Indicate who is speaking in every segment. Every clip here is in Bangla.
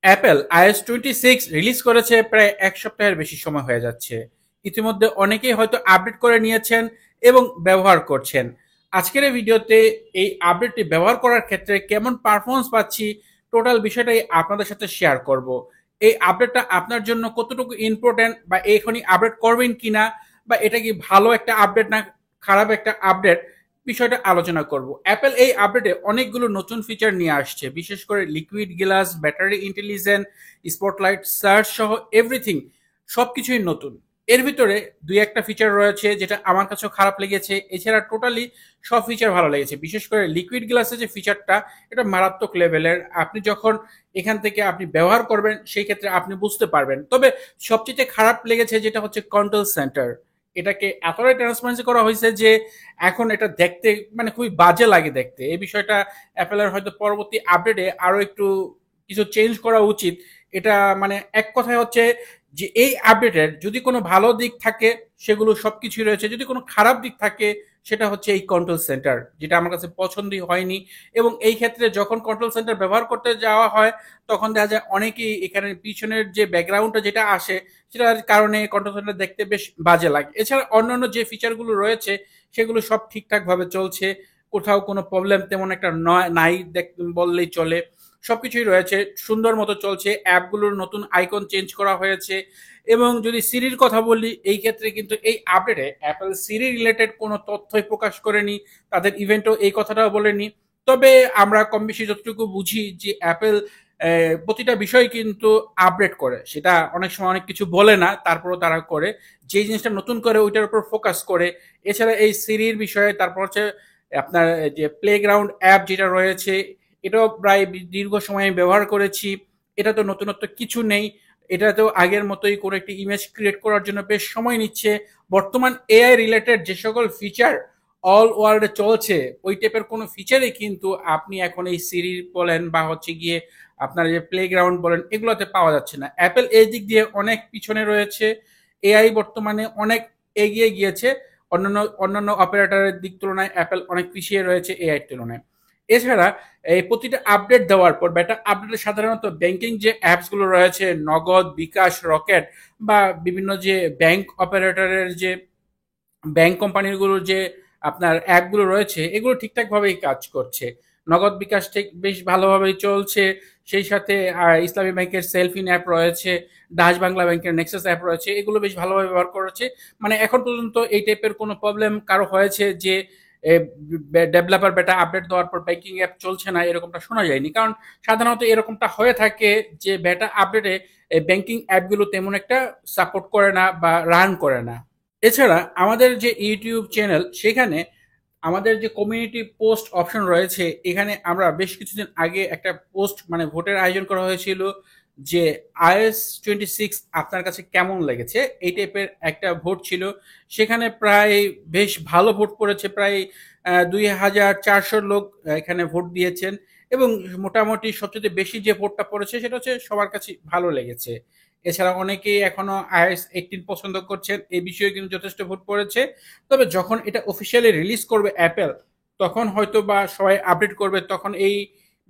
Speaker 1: অ্যাপেল iOS 26 রিলিজ করেছে প্রায় এক সপ্তাহের বেশি সময় হয়ে যাচ্ছে। ইতিমধ্যে অনেকেই হয়তো আপডেট করে নিয়েছেন এবং ব্যবহার করছেন। আজকের এই ভিডিওতে এই আপডেটটি ব্যবহার করার ক্ষেত্রে কেমন পারফরমেন্স পাচ্ছি, টোটাল বিষয়টাই আপনাদের সাথে শেয়ার করব। এই আপডেটটা আপনার জন্য কতটুকু ইম্পর্টেন্ট, বা এখনই আপডেট করবেন কিনা, বা এটা কি ভালো একটা আপডেট না খারাপ একটা আপডেট, বিষয়টা আলোচনা করব। অ্যাপেল এই আপডেটে অনেকগুলো নতুন ফিচার নিয়ে আসছে, বিশেষ করে liquid glass, battery intelligent, spotlight, search সহ এভরিথিং সবকিছুই নতুন। এর ভিতরে দুই একটা ফিচার রয়েছে যেটা আমার কাছেও খারাপ লেগেছে, এছাড়া টোটালি সব ফিচার ভালো লেগেছে। বিশেষ করে লিকুইড গ্লাসের যে ফিচারটা, এটা মারাত্মক লেভেলের। আপনি যখন এখান থেকে আপনি ব্যবহার করবেন সেই ক্ষেত্রে আপনি বুঝতে পারবেন। তবে সবচেয়ে খারাপ লেগেছে যেটা হচ্ছে কন্ট্রোল সেন্টার। এটাকে এতটাই ট্রান্সপারেন্সি করা হয়েছে যে এখন এটা দেখতে মানে খুবই বাজে লাগে দেখতে। এই বিষয়টা অ্যাপেলের হয়তো পরবর্তী আপডেটে আরো একটু কিছু চেঞ্জ করা উচিত। এটা মানে এক কথায় হচ্ছে যে এই আপডেটের যদি কোনো ভালো দিক থাকে সেগুলো সবকিছুই রয়েছে, যদি কোনো খারাপ দিক থাকে সেটা হচ্ছে এই কন্ট্রোল সেন্টার, যেটা আমার কাছে পছন্দই হয়নি। এবং এই ক্ষেত্রে যখন কন্ট্রোল সেন্টার ব্যবহার করতে যাওয়া হয় তখন দেখা যায় অনেকেই এখানে পিছনের যে ব্যাকগ্রাউন্ডটা যেটা আসে সেটার কারণে কন্ট্রোল সেন্টার দেখতে বেশ বাজে লাগে। এছাড়া অন্যান্য যে ফিচারগুলো রয়েছে সেগুলো সব ঠিকঠাক ভাবে চলছে, কোথাও কোনো প্রবলেম তেমন একটা নাই বললেই চলে। সবকিছুই রয়েছে, সুন্দর মতো চলছে। অ্যাপগুলোর নতুন আইকন চেঞ্জ করা হয়েছে। এবং যদি সিরির কথা বলি, এই ক্ষেত্রে কিন্তু এই আপডেটে অ্যাপেল সিরি রিলেটেড কোনো তথ্যই প্রকাশ করেনি, তাদের ইভেন্টও এই কথাটাও বলেনি। তবে আমরা কম বেশি যতটুকু বুঝি যে অ্যাপেল প্রতিটা বিষয় কিন্তু আপডেট করে, সেটা অনেক সময় অনেক কিছু বলে না, তারপরও তারা করে। যে জিনিসটা নতুন করে ওইটার উপর ফোকাস করে। এছাড়া এই সিরির বিষয়ে তারপর হচ্ছে আপনার যে প্লেগ্রাউন্ড অ্যাপ যেটা রয়েছে, এটাও প্রায় দীর্ঘ সময় ব্যবহার করেছি। এটা তো নতুনত্ব কিছু নেই, এটা তো আগের মতোই করে একটি ইমেজ ক্রিয়েট করার জন্য বেশ সময় নিচ্ছে। বর্তমান এআই রিলেটেড যে সকল ফিচার অল ওয়ার্ল্ডে চলছে, ওই টাইপের কোনো ফিচারই কিন্তু আপনি এখন এই সিরি বলেন বা হচ্ছে গিয়ে আপনার যে প্লেগ্রাউন্ড বলেন এগুলোতে পাওয়া যাচ্ছে না। অ্যাপেল এই দিক দিয়ে অনেক পিছনে রয়েছে। এআই বর্তমানে অনেক এগিয়ে গিয়েছে, অন্যান্য অন্যান্য অপারেটরের দিক তুলনায় অ্যাপেল অনেক পিছিয়ে রয়েছে এআই এর তুলনায়। এছাড়া এই প্রতিটা আপডেট দেওয়ার পর বেটা আপডেটে সাধারণত ব্যাংকিং যে অ্যাপসগুলো রয়েছে, নগদ, বিকাশ, রকেট, বা বিভিন্ন যে ব্যাংক অপারেটরের যে ব্যাংক কোম্পানিগুলোর যে আপনার অ্যাপগুলো রয়েছে এগুলো ঠিকঠাকভাবেই কাজ করছে। নগদ বিকাশ ঠিক বেশ ভালোভাবেই চলছে। সেই সাথে ইসলামী ব্যাংকের সেলফিন অ্যাপ রয়েছে, ডাচ বাংলা ব্যাংকের নেক্সাস অ্যাপ রয়েছে, এগুলো বেশ ভালোভাবে ব্যবহার করেছে। মানে এখন পর্যন্ত এই টাইপের কোনো প্রবলেম কারো হয়েছে যে ডেভেলপার বেটা আপডেট দেওয়ার পর ব্যাংকিং অ্যাপ চলছে না, এরকমটা শোনা যায়নি। কারণ সাধারণত এরকমটা হয়ে থাকে যে বেটা আপডেটে ব্যাংকিং অ্যাপগুলো তেমন একটা সাপোর্ট করে না বা রান করে না। এছাড়া আমাদের যে ইউটিউব চ্যানেল, সেখানে আমাদের যে কমিউনিটি পোস্ট অপশন রয়েছে, এখানে আমরা বেশ কিছুদিন আগে একটা পোস্ট মানে ভোটের আয়োজন করা হয়েছিল যে iOS 26 আপনার কাছে কেমন লেগেছে, এই টাইপের একটা ভোট ছিল। সেখানে প্রায় বেশ ভালো ভোট পড়েছে, প্রায় 2400 লোক এখানে ভোট দিয়েছেন। এবং মোটামুটি সবচেয়ে বেশি যে ভোটটা পড়েছে সেটা হচ্ছে সবার কাছে ভালো লেগেছে। এছাড়া অনেকেই এখনো iOS 18 পছন্দ করছেন, এই বিষয়ে কিন্তু যথেষ্ট ভোট পড়েছে। তবে যখন এটা অফিসিয়ালি রিলিজ করবে অ্যাপেল, তখন হয়তো বা সবাই আপডেট করবে, তখন এই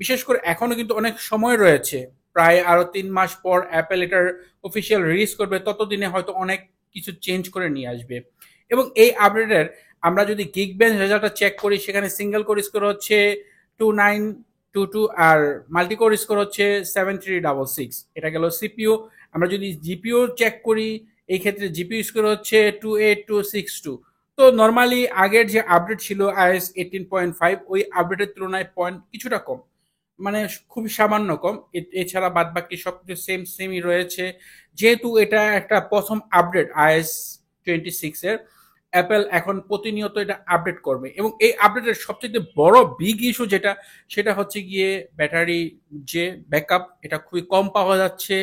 Speaker 1: বিশেষ করে এখনো কিন্তু অনেক সময় রয়েছে, প্রায় আরো 3 মাস পর অ্যাপেল এটার অফিসিয়াল রিলিজ করবে, ততদিনে হয়তো অনেক কিছু চেঞ্জ করে নিয়ে আসবে। এবং এই আপডেটের আমরা যদি গিগ বেঞ্চ রেজাল্টটা চেক করি, সেখানে সিঙ্গেল কোর স্কোর হচ্ছে 2922, আর মাল্টি কোর স্কোর হচ্ছে 7366। এটা গেল সিপিইউ। আমরা যদি জিপিইউ চেক করি, এই ক্ষেত্রে জিপিইউ স্কোর হচ্ছে 28262। তো নর্মালি আগের যে আপডেট ছিল iOS 18.5, ওই আপডেটের তুলনায় পয়েন্ট কিছুটা কম, মানে খুবই সামান্য কম। এছাড়া বাদ বাকি সবকিছু সেমই রয়েছে। যেহেতু এটা একটা প্রথম আপডেট iOS 26 এর, অ্যাপেল এখন প্রতিনিয়ত এটা আপডেট করবে। এবং এই আপডেটের সবচেয়ে বড় বিগ ইস্যু যেটা, সেটা হচ্ছে গিয়ে ব্যাটারি যে ব্যাকআপ, এটা খুবই কম পাওয়া যাচ্ছে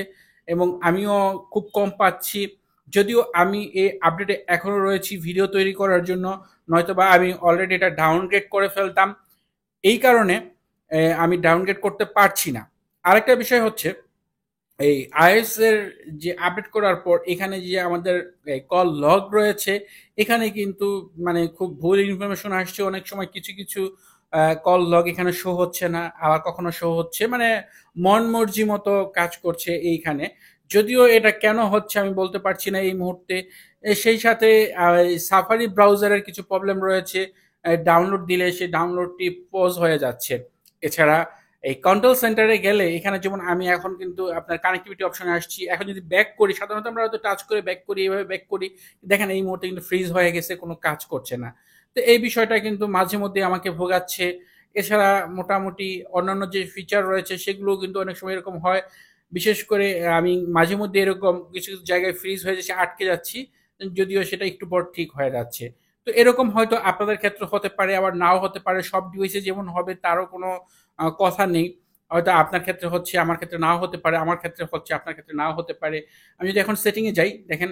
Speaker 1: এবং আমিও খুব কম পাচ্ছি। যদিও আমি এই আপডেটে এখনো রয়েছি ভিডিও তৈরি করার জন্য, নয়তোবা আমি অলরেডি এটা ডাউনগ্রেড করে ফেলতাম। এই কারণে আমি ডাউনগ্রেড করতে পারছি না। আরেকটা বিষয় হচ্ছে এই আইএস এর যে আপডেট করার পর এখানে যে আমাদের কল লগ রয়েছে, এখানে কিন্তু মানে খুব ভুল ইনফরমেশন আসছে অনেক সময়। কিছু কিছু কল লগ এখানে শো হচ্ছে না, আবার কখনো শো হচ্ছে, মানে মন মর্জি মতো কাজ করছে এইখানে। যদিও এটা কেন হচ্ছে আমি বলতে পারছি না এই মুহূর্তে। সেই সাথে সাফারি ব্রাউজারের কিছু প্রবলেম রয়েছে, ডাউনলোড দিলে সেই ডাউনলোডটি পজ হয়ে যাচ্ছে। এছাড়া এই কন্ট্রোল সেন্টারে গেলে এখানে যেমন আমি এখন কিন্তু আপনার কানেক্টিভিটি অপশনে আসছি, এখন যদি ব্যাক করি, সাধারণত আমরা হয়তো টাচ করে ব্যাক করি, এইভাবে ব্যাক করি, দেখেন এই মুহূর্তে কিন্তু ফ্রিজ হয়ে গেছে, কোনো কাজ করছে না। তো এই বিষয়টা কিন্তু মাঝে মধ্যে আমাকে ভোগাচ্ছে। এছাড়া মোটামুটি অন্যান্য যে ফিচার রয়েছে সেগুলো কিন্তু অনেক সময় এরকম হয়। বিশেষ করে আমি মাঝে মধ্যে এরকম কিছু কিছু জায়গায় ফ্রিজ হয়ে যাচ্ছে, আটকে যাচ্ছি, যদিও সেটা একটু পর ঠিক হয়ে যাচ্ছে। তো এরকম হয়তো আপনাদের ক্ষেত্রে হতে পারে, আবার নাও হতে পারে। সব ডিভাইসে যেমন হবে তারও কোনো কথা নেই। হয়তো আপনার ক্ষেত্রে হচ্ছে, আমার ক্ষেত্রে নাও হতে পারে, আমার ক্ষেত্রে হচ্ছে, আপনার ক্ষেত্রে নাও হতে পারে। আমি যদি এখন সেটিংয়ে যাই, দেখেন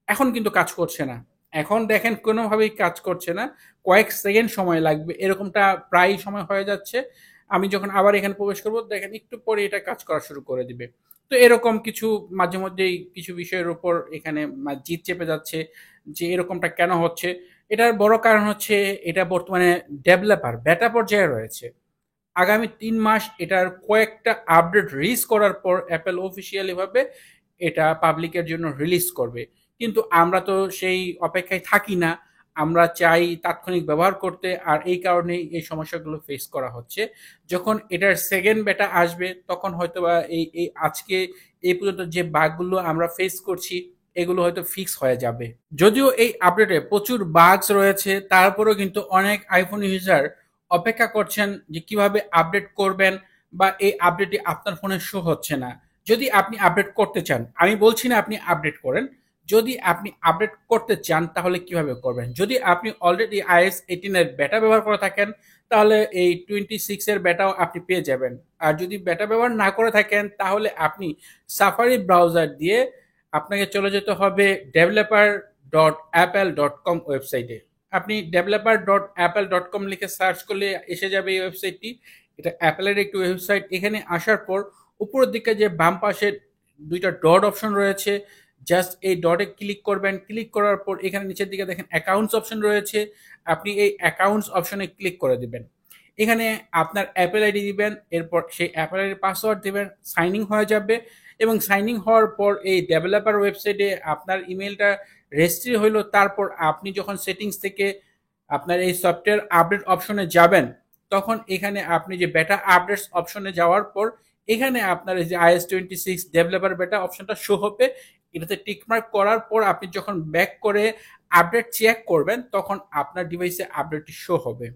Speaker 1: এখন কিন্তু কাজ করছে না। এখন দেখেন কোনোভাবেই কাজ করছে না, কয়েক সেকেন্ড সময় লাগবে, এরকমটা প্রায় সময় হয়ে যাচ্ছে। আমি যখন আবার এখানে প্রবেশ করব, দেখেন একটু পরে এটা কাজ করা শুরু করে দিবে। তো এরকম কিছু মাঝে মধ্যেই কিছু বিষয়ের উপর এখানে জিদ চেপে যাচ্ছে যে এরকমটা কেন হচ্ছে। এটার বড় কারণ হচ্ছে এটা বর্তমানে ডেভেলপার বেটা পর্যায়ে রয়েছে। আগামী ৩ মাস এটার কয়েকটা আপডেট রিলিজ করার পর অ্যাপেল অফিসিয়ালি ভাবে এটা পাবলিকের জন্য রিলিজ করবে। কিন্তু আমরা তো সেই অপেক্ষায় থাকি না, আমরা চাই তাৎক্ষণিক ব্যবহার করতে, আর এই কারণেই এই সমস্যাগুলো ফেস করা হচ্ছে। যখন এটার সেকেন্ড বেটা আসবে তখন হয়তো বা এই আজকে এই পর্যন্ত যে বাগগুলো আমরা ফেস করছি এগুলো হয়তো ফিক্স হয়ে যাবে। যদিও এই আপডেটে প্রচুর বাগস রয়েছে, তারপরেও কিন্তু অনেক আইফোন ইউজার অপেক্ষা করছেন যে কিভাবে আপডেট করবেন, বা এই আপডেটটি আপনার ফোনে শো হচ্ছে না। যদি আপনি আপডেট করতে চান, আমি বলছি না আপনি আপডেট করেন, যদি আপনি আপডেট করতে চান তাহলে কিভাবে করবেন। যদি আপনি অলরেডি iOS 18 এর বেটা ব্যবহার করে থাকেন তাহলে এই 26 এর বেটাও আপনি পেয়ে যাবেন। আর যদি বেটা ব্যবহার না করে থাকেন তাহলে আপনি সাফারি ব্রাউজার দিয়ে আপনাকে চলে যেতে হবে developer.apple.com ওয়েবসাইটে। আপনি developer.apple.com লিখে সার্চ করলে এসে যাবে এই ওয়েবসাইটটি। এটা অ্যাপেলের একটি ওয়েবসাইট। এখানে আসার পর উপরের দিকে যে বাম পাশে দুইটা ডট অপশন রয়েছে, জাস্ট এই ডটে ক্লিক করবেন। ক্লিক করার পর এখানে নিচের দিকে দেখেন অ্যাকাউন্টস অপশন রয়েছে, আপনি এই অ্যাকাউন্টস অপশনে ক্লিক করে দিবেন। এখানে আপনার অ্যাপেল আইডি দিবেন, এরপর সেই অ্যাপেল আইডির পাসওয়ার্ড দিবেন, সাইন ইন হয়ে যাবে। এবং সাইন ইন হওয়ার পর এই ডেভেলপার ওয়েবসাইটে আপনার ইমেলটা রেজিস্ট্রি হইলো। তারপর আপনি যখন সেটিংস থেকে আপনার এই সফটওয়্যার আপডেট অপশনে যাবেন, তখন এখানে আপনি যে বেটা আপডেটস অপশনে যাওয়ার পর এখানে আপনার এই যে iOS 26 ডেভেলপার বেটা অপশনটা শো হবে। এটাতে টিকমার্ক করার পর আপনি যখন ব্যাক করে আপডেট চেক করবেন তখন আপনার ডিভাইসে আপডেটটি শো হবে।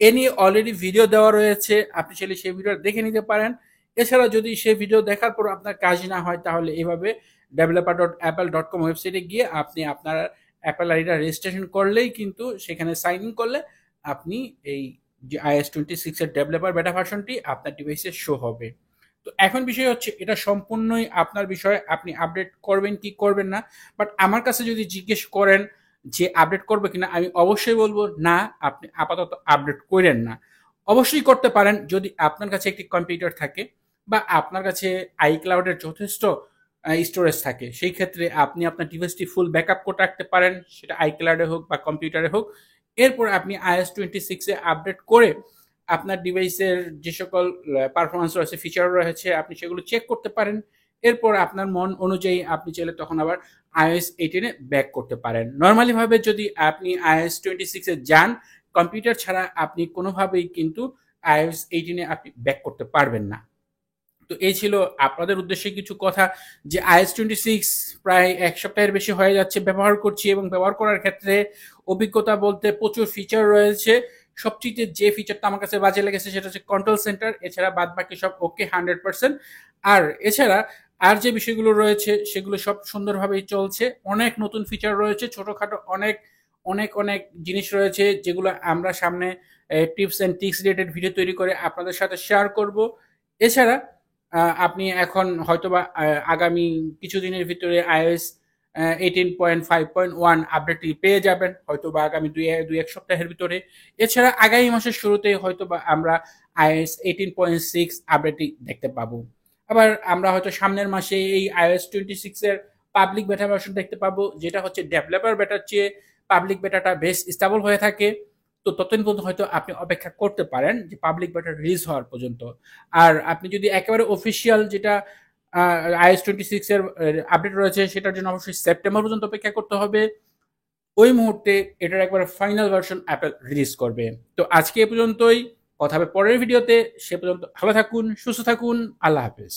Speaker 1: এ নিয়ে অলরেডি ভিডিও দেওয়া রয়েছে, আপনি চাইলে সেই ভিডিও দেখে নিতে পারেন। এছাড়া যদি সেই ভিডিও দেখার পর আপনার কাজ না হয় তাহলে এভাবে developer.apple.com ওয়েবসাইটে গিয়ে আপনি আপনার অ্যাপেল আইডিটা রেজিস্ট্রেশন করলেই কিন্তু সেখানে সাইন ইন করলে আপনি এই যে iOS 26 এর ডেভেলপার বেটা ভার্সনটি আপনার ডিভাইসে শো হবে। তো এখন বিষয় হচ্ছে এটা সম্পূর্ণই আপনার বিষয়, আপনি আপডেট করবেন কি করবেন না। বাট আমার কাছে যদি জিজ্ঞেস করেন যে আপডেট করবে কিনা, আমি অবশ্যই বলবো না, আপনি আপাতত আপডেট করেন না। অবশ্যই করতে পারেন যদি আপনার কাছে একটি কম্পিউটার থাকে বা আপনার কাছে আইক্লাউডের যথেষ্ট স্টোরেজ থাকে। সেই ক্ষেত্রে আপনি আপনার ডিভাইসটি ফুল ব্যাকআপ করে রাখতে পারেন, সেটা আইক্লাউডে হোক বা কম্পিউটারে হোক। এরপর আপনি iOS 26 আপডেট করে আপনার ডিভাইসের যে সকল পারফরমেন্স রয়েছে, ফিচার রয়েছে, আপনি সেগুলো চেক করতে পারেন। এরপর আপনার মন অনুযায়ী আপনি চাইলে তখন আবার iOS 18 ব্যাক করতে পারেন। নর্মালি ভাবে যদি আপনি iOS 26 যান, কম্পিউটার ছাড়া আপনি কোনোভাবেই কিন্তু iOS 18 আপনি ব্যাক করতে পারবেন না। তো এই ছিল আপনাদের উদ্দেশ্যে কিছু কথা, যে iOS 26 প্রায় 1 সপ্তাহের বেশি হয়ে যাচ্ছে ব্যবহার করছি, এবং ব্যবহার করার ক্ষেত্রে অভিজ্ঞতা বলতে প্রচুর ফিচার রয়েছে। সবচেয়ে যে ফিচারটা আমার কাছে বাজে লেগেছে সেটা হচ্ছে কন্ট্রোল সেন্টার। এছাড়া বাদ বাকি সব ওকে 100%। আর এছাড়া আর যে বিষয়গুলো রয়েছে সেগুলো সব সুন্দরভাবেই চলছে। অনেক নতুন ফিচার রয়েছে, ছোটখাটো অনেক অনেক অনেক জিনিস রয়েছে যেগুলো আমরা সামনে tips and tricks related video তৈরি করে আপনাদের সাথে শেয়ার করব। এছাড়া আপনি এখন হয়তোবা আগামী কিছুদিনের ভিতরে iOS 18.5.1 আপডেটটি পেয়ে যাবেন, হয়তোবা আগামী দুই এক সপ্তাহের ভিতরে। এছাড়া আগামী মাসের শুরুতেই হয়তোবা আমরা iOS 18.6 আপডেটটি দেখতে পাবো। আবার আমরা হয়তো সামনের মাসে এই iOS 26 এর পাবলিক বেটা ভার্সন দেখতে পাবো, যেটা হচ্ছে ডেভেলপার বেটার চেয়ে পাবলিক বেটাটা বেশ স্টেবল হয়ে থাকে। তো ততদিন পর্যন্ত হয়তো আপনি অপেক্ষা করতে পারেন যে পাবলিক বেটা রিলিজ হওয়ার পর্যন্ত। আর আপনি যদি একেবারে অফিসিয়াল যেটা iOS 26 এর আপডেট রয়েছে সেটার জন্য অবশ্যই সেপ্টেম্বর পর্যন্ত অপেক্ষা করতে হবে। ওই মুহূর্তে এটার একবারে ফাইনাল ভার্সন অ্যাপেল রিলিজ করবে। তো আজকে এ পর্যন্তই, কথা হবে পরের ভিডিওতে। সে পর্যন্ত ভালো থাকুন, সুস্থ থাকুন, আল্লাহ হাফেজ।